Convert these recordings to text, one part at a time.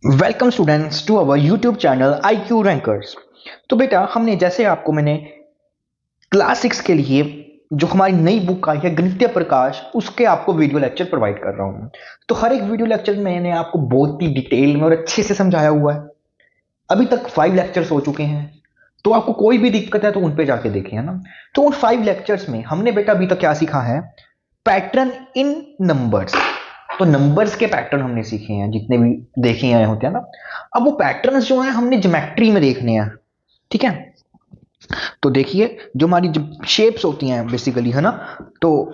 Welcome students to our YouTube channel I Q rankers. तो बेटा हमने जैसे आपको मैंने क्लास 6 के लिए जो हमारी नई बुक आई है गणितीय प्रकाश उसके आपको वीडियो लेक्चर प्रोवाइड कर रहा हूँ। तो हर एक वीडियो लेक्चर में मैंने आपको बहुत ही डिटेल में और अच्छे से समझाया हुआ है। अभी तक 5 लेक्चर्स हो चुके हैं, तो आपको कोई भी दिक्कत है तो उन पे जाके देखिए, है ना। तो उन 5 लेक्चर्स में हमने बेटा अभी तक क्या सीखा है? Pattern in numbers. तो नंबर्स के पैटर्न हमने सीखे हैं, जितने भी देखे आए होते हैं ना। अब वो पैटर्न्स जो हैं हमने ज्योमेट्री में देखने हैं, ठीक है। तो देखिए जो हमारी शेप्स होती हैं बेसिकली, है ना। तो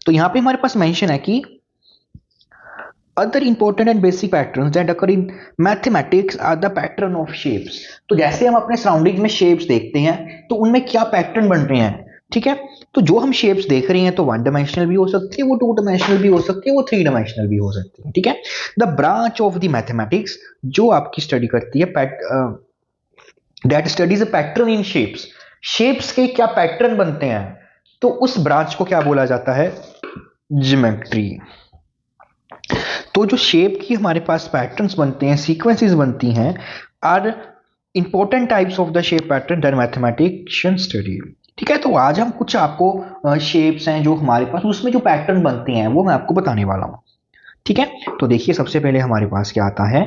यहाँ पे हमारे पास मेंशन है कि other important and basic patterns that occur in mathematics are the pattern of shapes. तो जैसे हम अपने सराउंडिंग में शेप्स देखते हैं तो उनमें क्या पैटर्न बन रहे हैं, ठीक है। तो जो हम शेप्स देख रहे हैं तो 1 डायमेंशनल भी हो सकती है, वो 2 डायमेंशनल भी हो सकती है, वो 3 डायमेंशनल भी हो सकती है, ठीक है। The branch of the mathematics जो आपकी स्टडी करती है that studies a pattern in shapes. Shapes के क्या पैटर्न बनते हैं, तो उस ब्रांच को क्या बोला जाता है? ज्योमेट्री। तो जो शेप की हमारे पास पैटर्न्स बनते हैं, सीक्वेंसेस बनती हैं, are important types of the shape pattern that mathematician study. ठीक है। तो आज हम कुछ आपको शेप्स हैं जो हमारे पास, उसमें जो पैटर्न बनते हैं वो मैं आपको बताने वाला हूं, ठीक है। तो देखिए सबसे पहले हमारे पास क्या आता है।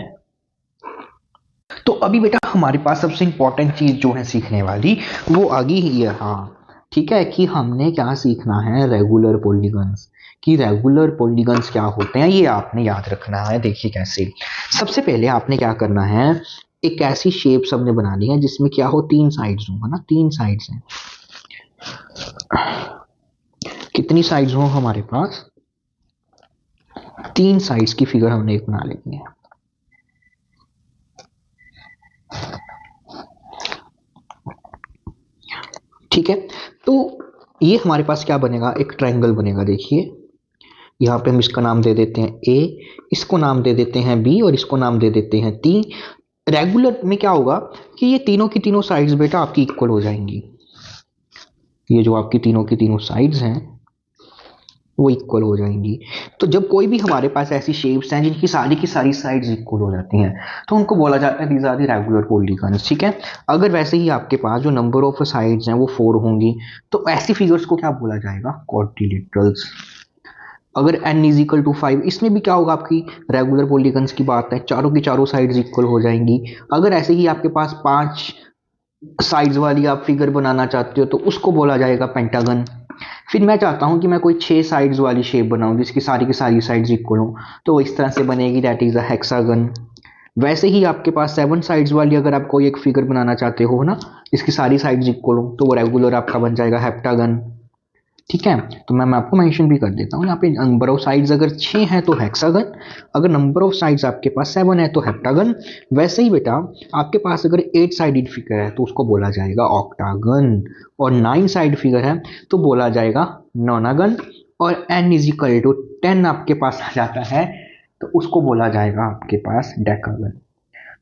तो अभी बेटा हमारे पास सबसे इंपॉर्टेंट चीज जो है सीखने वाली वो आ गई है, हाँ ठीक है, कि हमने क्या सीखना है? Regular polygons. कि रेगुलर पॉलीगन्स क्या होते हैं ये आपने याद रखना है। देखिए कैसे, सबसे पहले आपने क्या करना है, एक ऐसी शेप हमने बनानी है जिसमें क्या हो, 3 साइड्स हो, है ना। 3 साइड्स हैं। कितनी साइड्स हो हमारे पास? 3 साइड्स की फिगर हमने एक बना लेनी है। ठीक है। तो ये हमारे पास क्या बनेगा? एक ट्रायंगल बनेगा। देखिए यहाँ पे हम इसका नाम दे देते हैं ए, इसको नाम दे देते हैं बी, और इसको नाम दे देते हैं टी। रेगुलर में क्या होगा कि ये तीनों की तीनों साइड्स बेटा आपकी इक्वल हो जाएंगी। ये जो आपकी तीनों की तीनों साइड्स हैं वो इक्वल हो जाएंगी। तो जब कोई भी हमारे पास ऐसी शेप्स हैं जिनकी सारी की सारी साइड्स इक्वल हो जाती हैं तो उनको बोला जाता है these are the regular polygons, ठीक है। अगर वैसे ही आपके पास जो नंबर ऑफ साइड्स हैं वो 4 होंगी तो ऐसी फिगर्स को क्या बोला जाएगा? क्वाड्रिलेटरल्स। अगर n इज इक्वल टू 5, इसमें भी क्या होगा? आपकी रेगुलर पॉलीगन्स की बात है, चारों की चारों साइड्स इक्वल हो जाएंगी। अगर ऐसे ही आपके पास 5 साइड्स वाली आप फिगर बनाना चाहते हो तो उसको बोला जाएगा पेंटागन। फिर मैं चाहता हूं कि मैं कोई 6 साइड्स वाली शेप बनाऊं जिसकी सारी की सारी साइड्स इक्वल हो, तो वो इस तरह से बनेगी, दैट इज अ हेक्सागन। वैसे ही आपके पास 7 साइड्स वाली अगर आप कोई एक फिगर बनाना चाहते हो ना जिसकी सारी साइड्स इक्वल हो, तो वो रेगुलर आपका बन जाएगा हेप्टागन, ठीक है। तो मैं आपको मेंशन भी कर देता हूँ यहाँ पे, नंबर ऑफ साइड्स अगर 6 है तो हेक्सागन, अगर नंबर ऑफ साइड्स आपके पास 7 है तो हेप्टागन। वैसे ही बेटा आपके पास अगर 8 साइडेड फिगर है तो उसको बोला जाएगा ऑक्टागन, और 9 साइड फिगर है तो बोला जाएगा नोनागन, और n इज इक्वल टू 10 आपके पास आ जाता है तो उसको बोला जाएगा आपके पास डेकागन।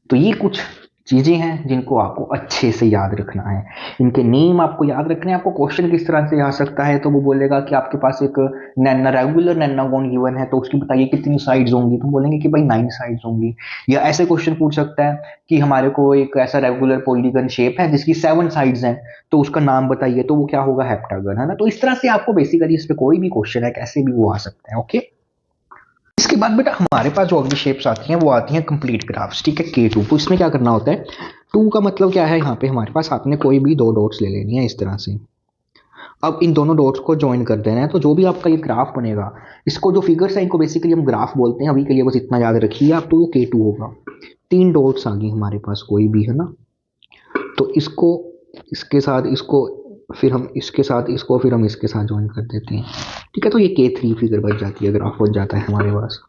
तो ये कुछ चीजें हैं जिनको आपको अच्छे से याद रखना है। इनके नेम आपको याद रखने हैं। आपको क्वेश्चन किस तरह से आ सकता है, तो वो बोलेगा कि आपके पास एक नैना रेगुलर नैनागोन गिवन है तो उसकी बताइए कितनी साइड्स होंगी, तो बोलेंगे कि भाई 9 साइड्स होंगी। या ऐसे क्वेश्चन पूछ सकता है कि हमारे को एक ऐसा रेगुलर पॉलीगन शेप है जिसकी 7 साइड्स हैं तो उसका नाम बताइए, तो वो क्या होगा? हेप्टागन, है ना। तो इस तरह से आपको बेसिकली इस पे कोई भी क्वेश्चन है कैसे भी वो आ सकता है, ओके। इसके बाद बेटा हमारे पास जो अगली शेप्स आती हैं वो आती हैं कंप्लीट ग्राफ्स, ठीक है, K2। तो इसमें क्या करना होता है, 2 का मतलब क्या है? यहाँ पे हमारे पास आपने कोई भी 2 डॉट्स ले लेनी है इस तरह से। अब इन दोनों डॉट्स को ज्वाइन कर देना है, तो जो भी आपका ये ग्राफ बनेगा, इसको जो फिगर्स है इनको बेसिकली हम ग्राफ बोलते हैं। अभी के लिए बस इतना याद रखिए आप, तो वो K2 होगा। 3 डॉट्स आ गई हमारे पास कोई भी, है ना। तो इसको इसके साथ इसको, फिर हम इसके साथ इसको, फिर हम इसके साथ ज्वाइन कर देते हैं, ठीक है। तो ये K3 फिगर बन जाती है, ग्राफ बन जाता है हमारे पास।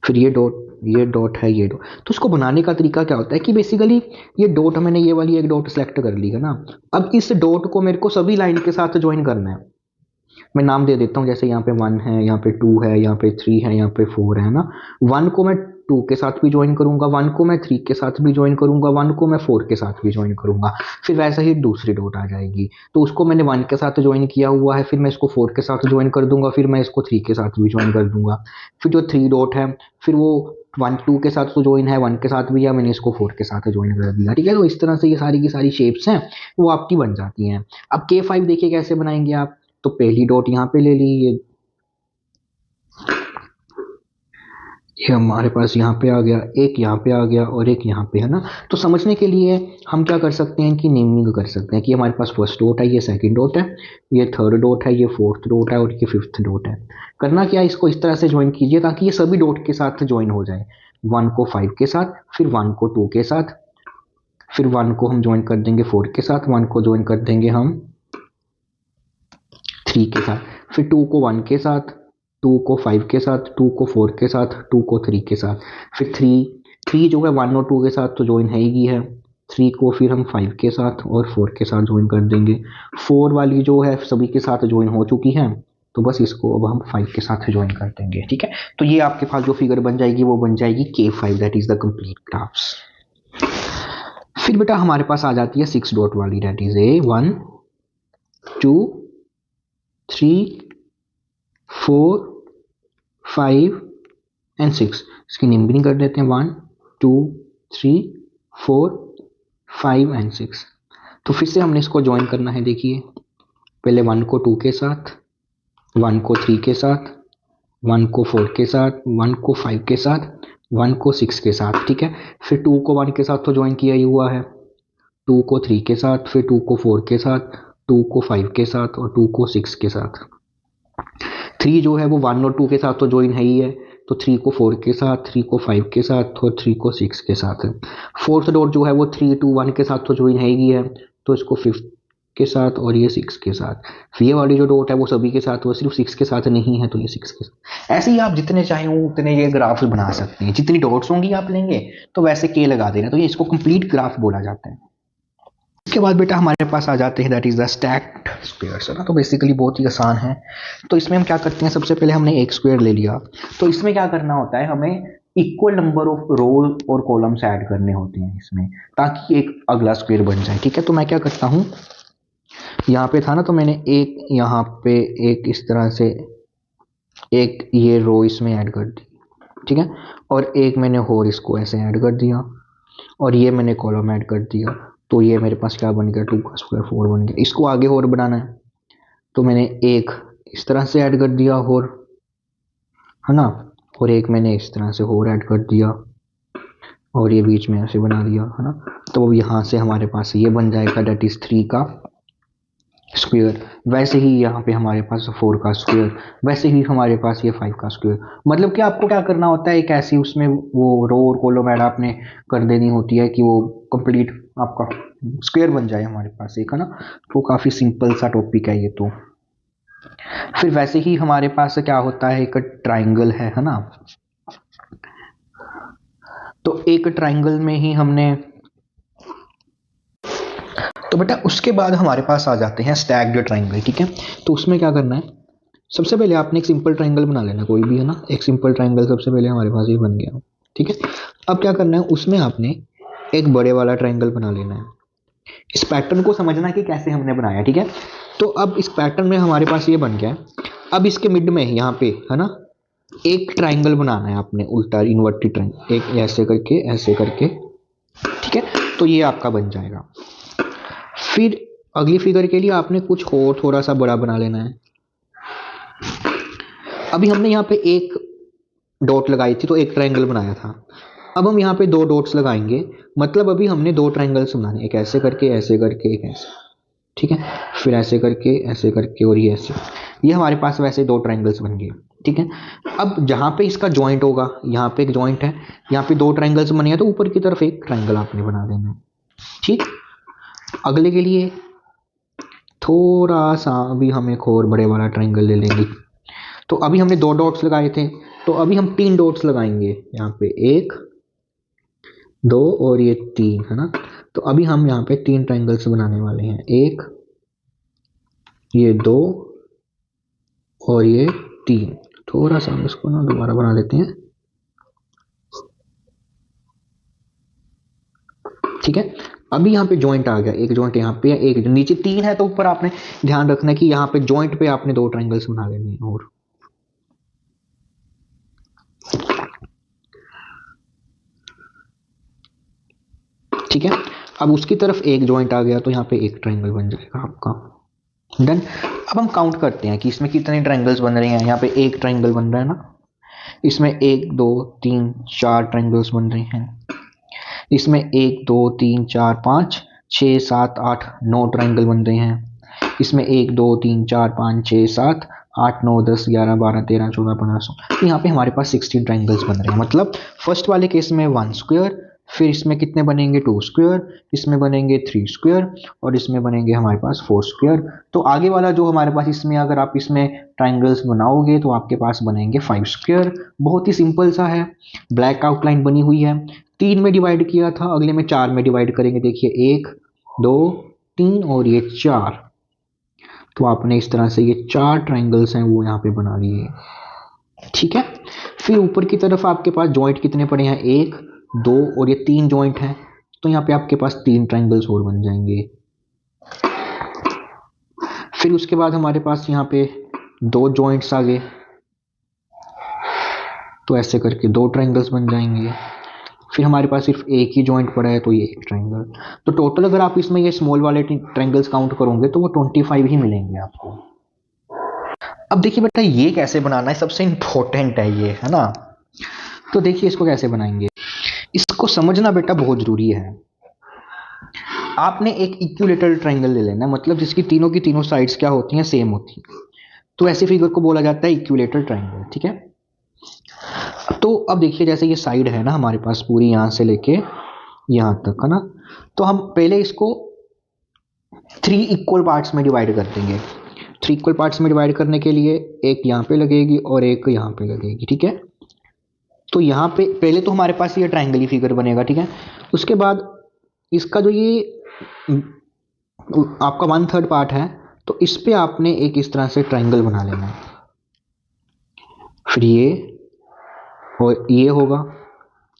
फिर ये डॉट है, ये डॉट। तो उसको बनाने का तरीका क्या होता है कि बेसिकली ये डॉट, मैंने ये वाली एक डॉट सेलेक्ट कर ली है ना। अब इस डॉट को मेरे को सभी लाइन के साथ ज्वाइन करना है। मैं नाम दे देता हूँ, जैसे यहाँ पे 1 है, यहाँ पे 2 है, यहाँ पे 3 है, यहाँ पे 4 है ना। 1 को मैं 2 के साथ भी ज्वाइन करूंगा, 1 को मैं 3 के साथ भी ज्वाइन करूंगा, 1 को मैं 4 के साथ भी ज्वाइन करूंगा। फिर वैसे ही दूसरी डॉट आ जाएगी, तो उसको मैंने 1 के साथ ज्वाइन किया हुआ है, फिर मैं इसको 4 के साथ ज्वाइन कर दूंगा, फिर मैं इसको 3 के साथ भी ज्वाइन कर दूंगा। फिर जो 3 डॉट है फिर वो 1 2 के साथ तो ज्वाइन है, 1 के साथ भी, या मैंने इसको 4 के साथ ज्वाइन कर दिया, ठीक है। तो इस तरह से ये सारी की सारी शेप्स हैं वो आपकी बन जाती हैं। अब K5 देखिए कैसे बनाएंगे आप, तो पहली डॉट यहाँ पे ले ली, ये हमारे पास यहाँ पे आ गया, एक यहाँ पे आ गया और एक यहाँ पे, है ना। तो समझने के लिए हम क्या कर सकते हैं कि नेमिंग कर सकते हैं कि हमारे पास फर्स्ट डॉट है, ये सेकंड डॉट है, ये थर्ड डॉट है, ये फोर्थ डॉट है और ये फिफ्थ डॉट है। करना क्या है, इसको इस तरह से ज्वाइन कीजिए ताकि ये सभी डॉट के साथ ज्वाइन हो जाए। 1 को 5 के साथ, फिर 1 को 2 के साथ, फिर 1 को हम ज्वाइन कर देंगे 4 के साथ, 1 को ज्वाइन कर देंगे हम 3 के साथ, फिर 2 को 1 के साथ, 2 को 5 के साथ, 2 को 4 के साथ, 2 को 3 के साथ, फिर 3 जो है 1 और 2 के साथ तो ज्वाइन है ही है, 3 को फिर हम 5 के साथ और 4 के साथ ज्वाइन कर देंगे। 4 वाली जो है सभी के साथ ज्वाइन हो चुकी है, तो बस इसको अब हम 5 के साथ ज्वाइन कर देंगे, ठीक है। तो ये आपके पास जो फिगर बन जाएगी वो बन जाएगी K5, that is the complete graphs. फिर बेटा हमारे पास आ जाती है 6 डॉट वाली, दैट इज ए 1 2 3 4 5 एंड 6। इसकी निम्बरिंग कर देते हैं 1 2 3 4 5 एंड 6। तो फिर से हमने इसको ज्वाइन करना है। देखिए पहले 1 को 2 के साथ, 1 को 3 के साथ, 1 को 4 के साथ, 1 को 5 के साथ, 1 को 6 के साथ, ठीक है। फिर 2 को 1 के साथ तो ज्वाइन किया ही हुआ है, 2 को 3 के साथ, फिर 2 को 4 के साथ, 2 को 5 के साथ और 2 को 6 के साथ। 3 जो है वो 1 और 2 के साथ तो ज्वाइन है ही है, तो 3 को 4 के साथ, 3 को 5 के साथ और 3 को 6 के साथ है। फोर्थ डॉट जो है वो 3 2 1 के साथ तो ज्वाइन है ही है, तो इसको 5 के साथ और ये 6 के साथ। फिर ये वाली जो डॉट है वो सभी के साथ, वो सिर्फ 6 के साथ नहीं है, तो ये 6 के साथ। ऐसे ही आप जितने चाहें उतने ये ग्राफ बना सकते हैं, जितनी डॉट्स होंगी आप लेंगे तो वैसे के लगा देना, तो ये इसको कंप्लीट ग्राफ बोला जाता है। इसके बाद बेटा हमारे पास आ जाते हैं that is the stacked squares, है ना। तो बेसिकली बहुत ही आसान है। तो इसमें हम क्या करते हैं, सबसे पहले हमने एक स्क्वायर ले लिया, तो इसमें क्या करना होता है, हमें इक्वल नंबर ऑफ रो और कॉलम्स ऐड करने होते हैं इसमें, ताकि एक अगला स्क्वायर बन जाए, ठीक है। तो मैं क्या करता हूँ, यहाँ पे था ना, तो मैंने एक यहाँ पे एक इस तरह से एक ये रो इसमें ऐड कर दी, ठीक है, और एक मैंने और इसको ऐसे ऐड कर दिया और ये मैंने कॉलम ऐड कर दिया। तो ये मेरे पास क्या बन गया, 2 का स्क्वायर 4 बन गया। इसको आगे और बनाना है तो मैंने एक इस तरह से ऐड कर दिया और, है ना, और एक मैंने इस तरह से और ऐड कर दिया और ये बीच में ऐसे बना दिया, है ना। तो अब यहाँ से हमारे पास ये बन जाएगा दैट इज 3 का स्क्वायर। वैसे ही यहाँ पे हमारे पास 4 का स्क्वायर, वैसे ही हमारे पास ये 5 का स्क्वायर। मतलब कि आपको क्या करना होता है, एक ऐसी उसमें वो रो और कॉलम ऐड आपने कर देनी होती है कि वो कंप्लीट आपका स्क्वायर बन जाए हमारे पास एक, है ना। तो काफ़ी सिंपल सा टॉपिक है ये। तो फिर वैसे ही हमारे पास क्या होता है, एक ट्राइंगल है ना। तो एक ट्राइंगल में ही हमने, तो बेटा उसके बाद हमारे पास आ जाते हैं स्टैक्ड ट्राइंगल, ठीक है। तो उसमें क्या करना है, सबसे पहले आपने एक सिंपल ट्राइंगल बना लेना, कोई भी, है ना। एक सिंपल ट्राइंगल सबसे पहले हमारे पास ये बन गया, ठीक है। अब क्या करना है, उसमें आपने एक बड़े वाला ट्राइंगल बना लेना है। इस पैटर्न को समझना कि कैसे हमने बनाया, ठीक है। तो अब इस पैटर्न में हमारे पास ये बन गया है। अब इसके मिड में यहाँ पे, है ना, एक ट्राइंगल बनाना है आपने, उल्टा इन्वर्टेड ट्राइंगल, एक ऐसे करके, ठीक है। तो ये आपका बन जाएगा। फिर अगली फिगर के लिए आपने कुछ और थोड़ा सा बड़ा बना लेना है। अभी हमने यहाँ पे एक डॉट लगाई थी तो एक ट्राइंगल बनाया था, अब हम यहाँ पे 2 डॉट्स लगाएंगे, मतलब अभी हमने 2 ट्राइंगल्स बनाने, एक ऐसे करके एक ऐसे, ठीक है। फिर ऐसे करके और ये ऐसे, ये हमारे पास वैसे 2 ट्राइंगल्स बन गए, ठीक है। अब जहाँ पे इसका जॉइंट होगा, यहाँ पे एक जॉइंट है, यहाँ पे 2 ट्राइंगल्स बने हैं, तो ऊपर की तरफ एक ट्राइंगल आपने बना देना है, ठीक। अगले के लिए थोड़ा सा अभी हम एक और बड़े वाला ट्राइंगल ले लेंगे। तो अभी हमने 2 डॉट्स लगाए थे, तो अभी हम 3 डॉट्स लगाएंगे, यहाँ पे 1 2 और ये 3, है ना। तो अभी हम यहाँ पे 3 ट्राइंगल्स बनाने वाले हैं, 1 ये 2 और ये 3। थोड़ा सा हम इसको ना दोबारा बना लेते हैं, ठीक है। अभी यहाँ पे जॉइंट आ गया, एक जॉइंट यहाँ पे, एक नीचे 3 है, तो ऊपर आपने ध्यान रखना है कि यहाँ पे जॉइंट पे आपने 2 ट्राइंगल्स बना लेने हैं। और ठीक है। अब उसकी तरफ एक जॉइंट आ गया तो यहाँ पे एक ट्रायंगल बन जाएगा आपका। डन। अब हम काउंट करते हैं कि इसमें कितने ट्रायंगल्स बन रहे हैं। यहाँ पे एक ट्रायंगल बन रहा है ना, इसमें 1 2 3 4 ट्रायंगल्स बन रहे हैं, इसमें 1 2 3 4 5 6 7 8 9 ट्रायंगल बन रहे हैं, इसमें 1 2 3 4 5 6 7 8 9 10 11 12 13 14 15 16। तो यहाँ पे हमारे पास 16 ट्रायंगल्स बन रहे हैं। मतलब फर्स्ट वाले केस में 1 स्क्वायर, फिर इसमें कितने बनेंगे 2 स्क्वायर, इसमें बनेंगे 3 स्क्वायर और इसमें बनेंगे हमारे पास 4 स्क्वायर। तो आगे वाला जो हमारे पास इसमें अगर आप इसमें ट्रायंगल्स बनाओगे तो आपके पास बनेंगे 5 स्क्वायर। बहुत ही सिंपल सा है, ब्लैक आउटलाइन बनी हुई है। 3 में डिवाइड किया था, अगले में 4 में डिवाइड करेंगे। देखिए 1 2 3 और ये 4। तो आपने इस तरह से ये 4 ट्रायंगल्स हैं वो यहाँ पे बना लिए। ठीक है। फिर ऊपर की तरफ आपके पास जॉइंट कितने पड़े हैं, 1 2 और ये 3 जॉइंट हैं। तो यहाँ पे आपके पास 3 ट्रायंगल्स और बन जाएंगे। फिर उसके बाद हमारे पास यहाँ पे 2 जॉइंट्स आ गए, तो ऐसे करके 2 ट्रायंगल्स बन जाएंगे। फिर हमारे पास सिर्फ एक ही जॉइंट पड़ा है तो ये एक ट्रायंगल। तो टोटल अगर आप इसमें ये स्मॉल वाले ट्रायंगल्स काउंट करोगे तो वो 25 ही मिलेंगे आपको। अब देखिए बेटा ये कैसे बनाना है, सबसे इंपॉर्टेंट है ये, है ना। तो देखिए इसको कैसे बनाएंगे, इसको समझना बेटा बहुत जरूरी है। आपने एक इक्विलेटरल ट्रायंगल ले लेना है, मतलब जिसकी तीनों की तीनों साइड्स क्या होती हैं, सेम होती हैं। तो ऐसी फिगर को बोला जाता है इक्विलेटरल ट्रायंगल। ठीक है। तो अब देखिए जैसे ये साइड है ना हमारे पास पूरी यहाँ से लेके यहाँ तक, है ना। तो हम पहले इसको 3 इक्वल पार्ट्स में डिवाइड कर देंगे। 3 इक्वल पार्ट्स में डिवाइड करने के लिए एक यहाँ पे लगेगी और एक यहाँ पे लगेगी। ठीक है। तो यहाँ पे पहले तो हमारे पास ये ट्रायंगल ही फिगर बनेगा। ठीक है। उसके बाद इसका जो ये आपका 1/3 पार्ट है, तो इस पे आपने एक इस तरह से ट्रायंगल बना लेना है। फिर ये और ये होगा,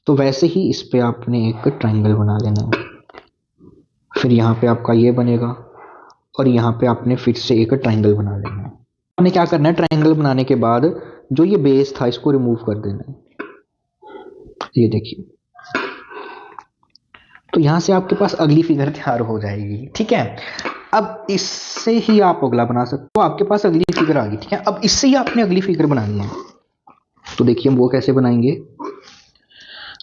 तो वैसे ही इस पे आपने एक ट्रायंगल बना लेना है। फिर यहाँ पे आपका ये बनेगा और यहाँ पे आपने फिर से एक ट्रायंगल बना लेना है। आपने क्या करना है, ट्रायंगल बनाने के बाद जो ये बेस था इसको रिमूव कर देना है। ये देखिए, तो यहाँ से आपके पास अगली फिगर तैयार हो जाएगी। ठीक है। अब इससे ही आप अगला बना सकते हो। तो आपके पास अगली फिगर आ गई। ठीक है। अब इससे ही आपने अगली फिगर बनानी है। तो देखिए हम वो कैसे बनाएंगे।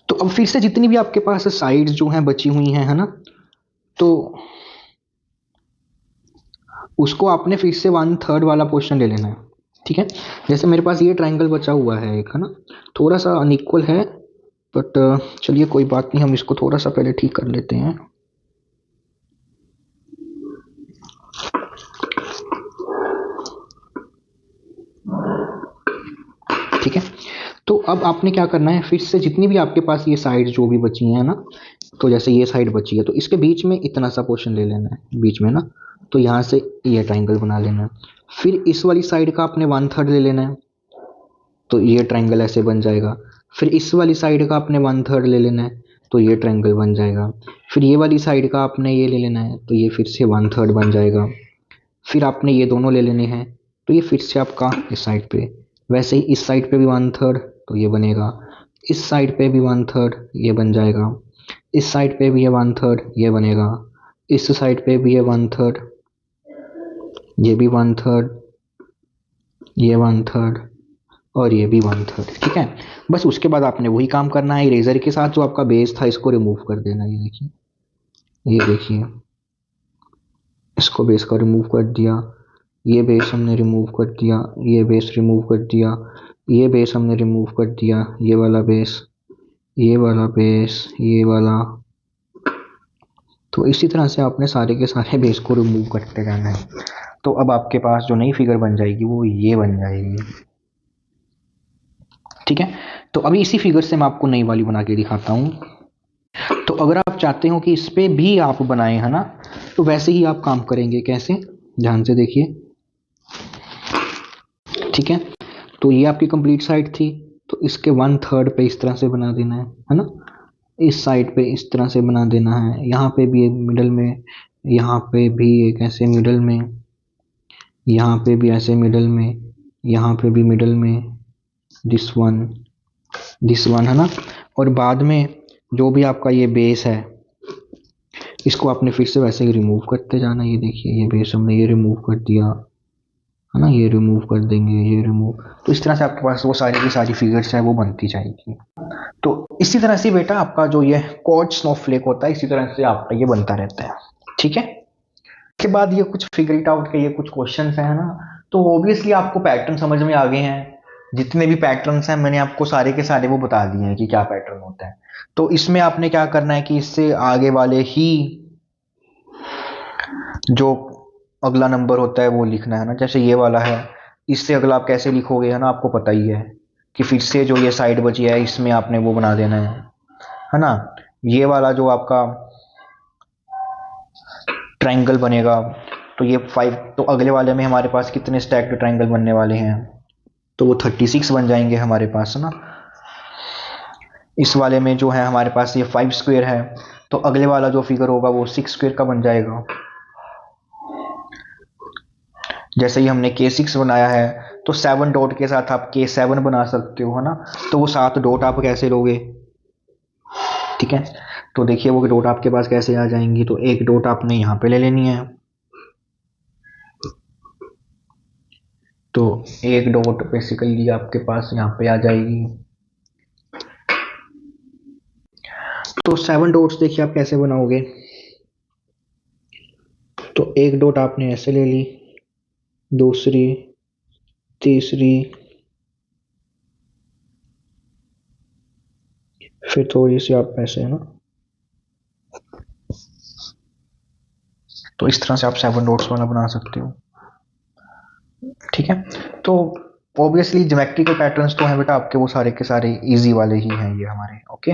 तो अब फिर से जितनी भी आपके पास साइड्स जो हैं बची हुई हैं, है ना, तो उसको आपने फिर से 1/3 वाला पोर्शन ले लेना है। ठीक है। जैसे मेरे पास ये ट्रायंगल बचा हुआ है एक, है ना, थोड़ा सा अनइक्वल है, बट चलिए कोई बात नहीं, हम इसको थोड़ा सा पहले ठीक कर लेते हैं। ठीक है। तो अब आपने क्या करना है, फिर से जितनी भी आपके पास ये साइड जो भी बची हैं ना, तो जैसे ये साइड बची है तो इसके बीच में इतना सा पोर्शन ले लेना है बीच में ना, तो यहाँ से ये ट्रायंगल बना लेना है। फिर इस वाली साइड का आपने 1/3 ले लेना है, तो ये ट्रायंगल ऐसे बन जाएगा। फिर इस वाली साइड का आपने 1/3 ले लेना है, तो ये ट्रायंगल बन जाएगा। फिर ये वाली साइड का आपने ये ले लेना है, तो ये फिर से 1/3 बन जाएगा। फिर आपने ये दोनों ले लेने हैं, तो ये फिर से आपका इस साइड पे। वैसे ही इस साइड पे भी 1/3, तो ये बनेगा। इस साइड पे भी 1/3, ये बन जाएगा। इस साइड पे भी ये 1/3, ये बनेगा। इस साइड पे भी ये 1/3, ये भी 1/3, ये 1/3 और ये भी 1/3। ठीक है। बस उसके बाद आपने वही काम करना है, इरेजर के साथ जो आपका बेस था इसको रिमूव कर देना। ये देखिए, ये देखिए, इसको बेस का रिमूव कर दिया, ये बेस हमने रिमूव कर दिया, ये बेस रिमूव कर दिया, ये बेस हमने रिमूव कर दिया, ये वाला बेस, ये वाला बेस, ये वाला। तो इसी तरह से आपने सारे के सारे बेस को रिमूव करते जाना है। तो अब आपके पास जो नई फिगर बन जाएगी वो ये बन जाएगी। ठीक है। तो अभी इसी फिगर से मैं आपको नई वाली बना के दिखाता हूँ। तो अगर आप चाहते हो कि इस पे भी आप बनाए, है ना, तो वैसे ही आप काम करेंगे। कैसे, ध्यान से देखिए। ठीक है। तो ये आपकी कंप्लीट साइड थी, तो इसके 1/3 पे इस तरह से बना देना है ना। इस साइड पे इस तरह से बना देना है, यहाँ पे भी एक मिडल में, यहाँ पे भी एक ऐसे मिडल में, यहाँ पे भी ऐसे मिडल में, यहाँ पे भी मिडल में, दिस वन, है ना। और बाद में जो भी आपका ये बेस है इसको आपने फिर से वैसे ही रिमूव करते जाना। ये देखिए, ये बेस हमने ये रिमूव कर दिया है ना, ये रिमूव कर देंगे, ये रिमूव। तो इस तरह से आपके पास वो सारी की सारी फिगर्स है वो बनती जाएगी। तो इसी तरह से बेटा आपका जो ये कॉर्ड स्नोफ्लेक होता है, इसी तरह से आपका ये बनता रहता है। ठीक है, के बाद ये कुछ फिगर इट आउट के ये कुछ क्वेश्चंस हैं ना। तो ऑब्वियसली आपको पैटर्न समझ में आ गए हैं। जितने भी पैटर्न्स हैं मैंने आपको सारे के सारे वो बता दिए हैं कि क्या पैटर्न होता है। तो इसमें आपने क्या करना है कि इससे आगे वाले ही जो अगला नंबर होता है वो लिखना है ना। जैसे ये वाला है, इससे अगला आप कैसे लिखोगे है ना, आपको पता ही है कि फिर से जो ये साइड बची है इसमें आपने वो बना देना है ना। ये वाला जो आपका ट्रायंगल बनेगा, तो ये 5, तो अगले वाले में हमारे पास कितने स्टैक्ड ट्रायंगल बनने वाले हैं, तो वो 36 बन जाएंगे हमारे पास है ना। इस वाले में जो है हमारे पास ये 5 स्क्वायर है, तो अगले वाला जो फिगर होगा वो 6 स्क्वायर का बन जाएगा। जैसे ही हमने K6 बनाया है, तो 7 डॉट के साथ आप K7 बना सकते हो है ना। तो वो 7 डॉट आप कैसे लोगे, ठीक है। तो देखिए वो डॉट आपके पास कैसे आ जाएंगी, तो एक डॉट आपने यहाँ पे ले लेनी है। तो एक डॉट बेसिकली आपके पास यहाँ पे आ जाएगी। तो 7 डॉट्स देखिए आप कैसे बनाओगे, तो एक डॉट आपने ऐसे ले ली, दूसरी, तीसरी, फिर थोड़ी सी आप ऐसे है ना। तो इस तरह से आप 7 डॉट्स वाला बना सकते हो। ठीक है, तो ऑब्वियसली ज्योमेट्रिकल पैटर्न्स तो हैं बेटा आपके वो सारे के सारे इजी वाले ही हैं ये हमारे। ओके।